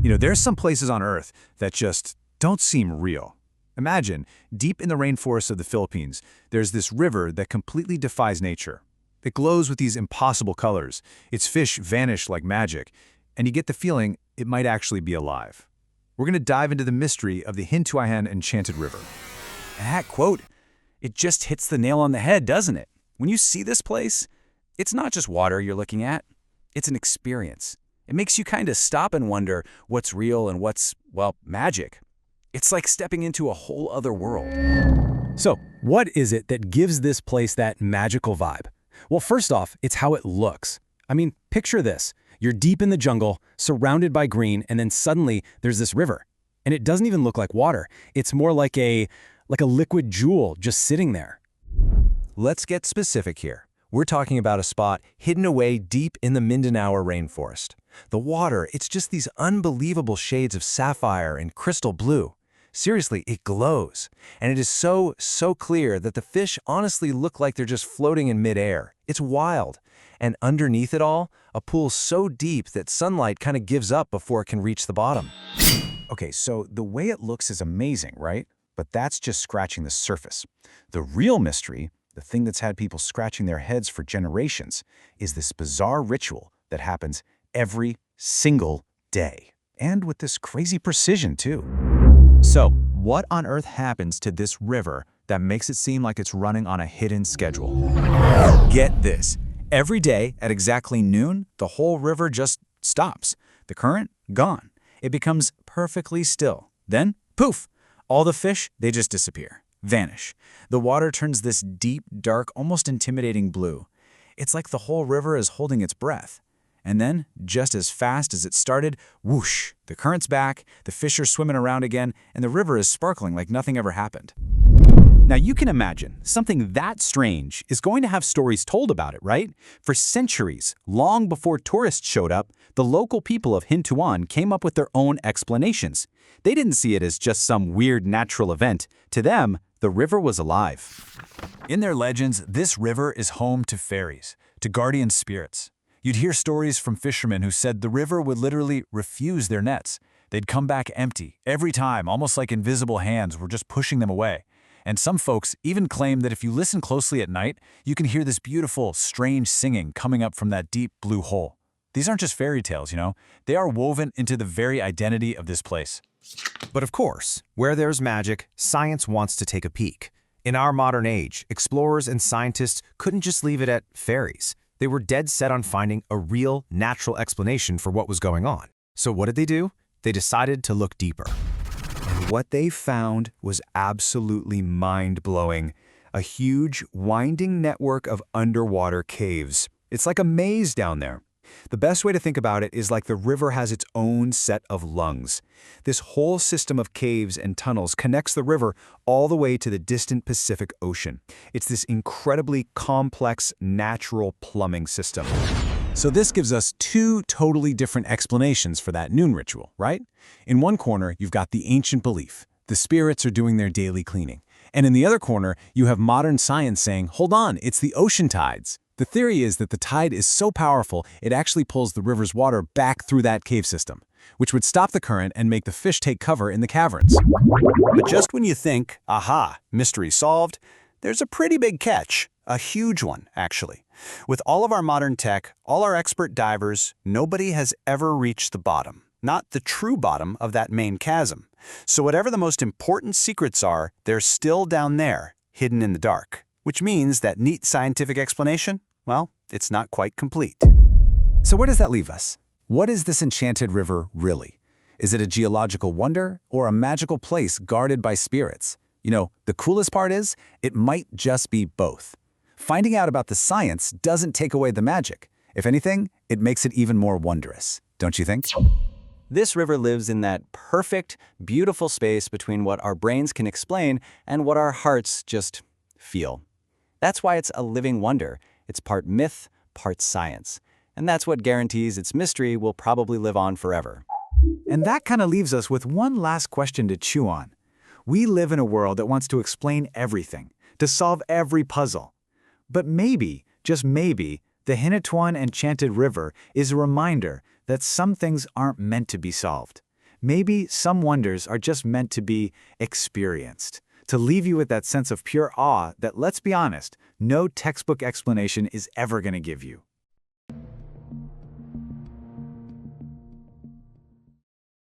There's some places on Earth that just don't seem real. Imagine, deep in the rainforests of the Philippines, there's this river that completely defies nature. It glows with these impossible colors, its fish vanish like magic, and you get the feeling it might actually be alive. We're going to dive into the mystery of the Hinatuan Enchanted River. And that quote, it just hits the nail on the head, doesn't it? When you see this place, it's not just water you're looking at, it's an experience. It makes you kind of stop and wonder what's real and what's, well, magic. It's like stepping into a whole other world. So, what is it that gives this place that magical vibe? Well, first off, it's how it looks. I mean, picture this. You're deep in the jungle, surrounded by green, and then suddenly there's this river. And it doesn't even look like water. It's more like a liquid jewel just sitting there. Let's get specific here. We're talking about a spot hidden away deep in the Mindanao rainforest. The water, it's just these unbelievable shades of sapphire and crystal blue. Seriously, it glows. And it is so clear that the fish honestly look like they're just floating in midair. It's wild. And underneath it all, a pool so deep that sunlight kind of gives up before it can reach the bottom. Okay, so the way it looks is amazing, right? But that's just scratching the surface. The real mystery, the thing that's had people scratching their heads for generations, is this bizarre ritual that happens every single day. And with this crazy precision, too. So, what on earth happens to this river that makes it seem like it's running on a hidden schedule? Get this. Every day at exactly noon, the whole river just stops. The current, gone. It becomes perfectly still. Then, poof, all the fish, they just disappear, vanish. The water turns this deep, dark, almost intimidating blue. It's like the whole river is holding its breath. And then, just as fast as it started, whoosh, the current's back, the fish are swimming around again, and the river is sparkling like nothing ever happened. Now you can imagine, something that strange is going to have stories told about it, right? For centuries, long before tourists showed up, the local people of Hinatuan came up with their own explanations. They didn't see it as just some weird natural event. To them, the river was alive. In their legends, this river is home to fairies, to guardian spirits. You'd hear stories from fishermen who said the river would literally refuse their nets. They'd come back empty every time, almost like invisible hands were just pushing them away. And some folks even claim that if you listen closely at night, you can hear this beautiful, strange singing coming up from that deep blue hole. These aren't just fairy tales, They are woven into the very identity of this place. But of course, where there's magic, science wants to take a peek. In our modern age, explorers and scientists couldn't just leave it at fairies. They were dead set on finding a real, natural explanation for what was going on. So what did they do? They decided to look deeper. And what they found was absolutely mind-blowing. A huge, winding network of underwater caves. It's like a maze down there. The best way to think about it is like the river has its own set of lungs. This whole system of caves and tunnels connects the river all the way to the distant Pacific Ocean. It's this incredibly complex natural plumbing system. So this gives us two totally different explanations for that noon ritual, right? In one corner, you've got the ancient belief. The spirits are doing their daily cleaning. And in the other corner, you have modern science saying, hold on, it's the ocean tides. The theory is that the tide is so powerful, it actually pulls the river's water back through that cave system, which would stop the current and make the fish take cover in the caverns. But just when you think, aha, mystery solved, there's a pretty big catch. A huge one, actually. With all of our modern tech, all our expert divers, nobody has ever reached the bottom. Not the true bottom of that main chasm. So whatever the most important secrets are, they're still down there, hidden in the dark. Which means that neat scientific explanation, well, it's not quite complete. So where does that leave us? What is this enchanted river really? Is it a geological wonder or a magical place guarded by spirits? The coolest part is, it might just be both. Finding out about the science doesn't take away the magic. If anything, it makes it even more wondrous, don't you think? This river lives in that perfect, beautiful space between what our brains can explain and what our hearts just feel. That's why it's a living wonder. It's part myth, part science. And that's what guarantees its mystery will probably live on forever. And that kind of leaves us with one last question to chew on. We live in a world that wants to explain everything, to solve every puzzle. But maybe, just maybe, the Hinatuan Enchanted River is a reminder that some things aren't meant to be solved. Maybe some wonders are just meant to be experienced, to leave you with that sense of pure awe that, let's be honest, no textbook explanation is ever going to give you.